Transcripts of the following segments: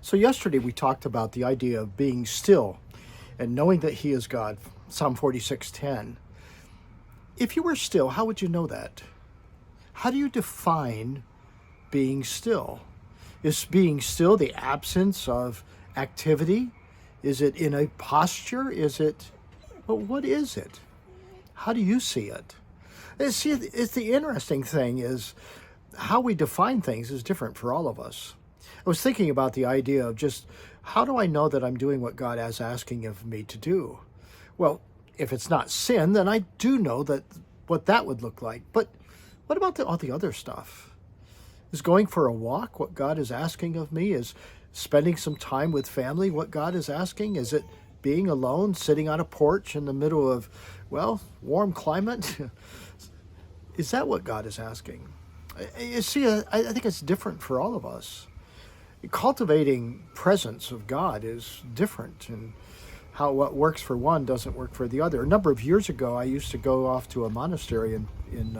So yesterday we talked about the idea of being still and knowing that he is God. Psalm 46:10. If you were still, how would you know that? How do you define being still? Is being still the absence of activity? Is it in a posture? What is it? How do you see it? See, it's the interesting thing is how we define things is different for all of us. I was thinking about the idea of just how do I know that I'm doing what God is asking of me to do? Well, if it's not sin, then I do know that what that would look like. But what about all the other stuff? Is going for a walk what God is asking of me? Is spending some time with family what God is asking? Is it being alone, sitting on a porch in the middle of, warm climate? Is that what God is asking? You see, I think it's different for all of us. Cultivating presence of God is different, and how what works for one doesn't work for the other. A number of years ago, I used to go off to a monastery in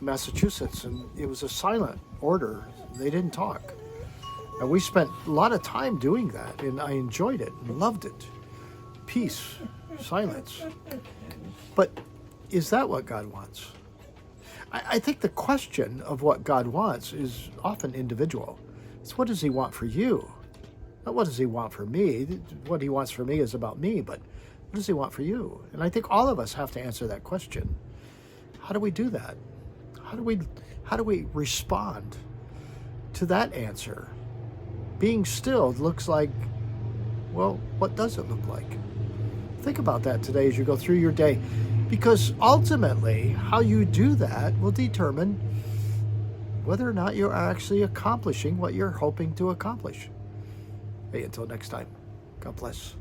Massachusetts, and it was a silent order. They didn't talk. And we spent a lot of time doing that, and I enjoyed it and loved it. Peace, silence. But is that what God wants? I think the question of what God wants is often individual. It's what does he want for you? Not what does he want for me. What he wants for me is about me, but what does he want for you? And I think all of us have to answer that question. How do we do that? How do we respond to that answer? Being still looks like, what does it look like? Think about that today as you go through your day, because ultimately how you do that will determine whether or not you're actually accomplishing what you're hoping to accomplish. Hey, until next time, God bless.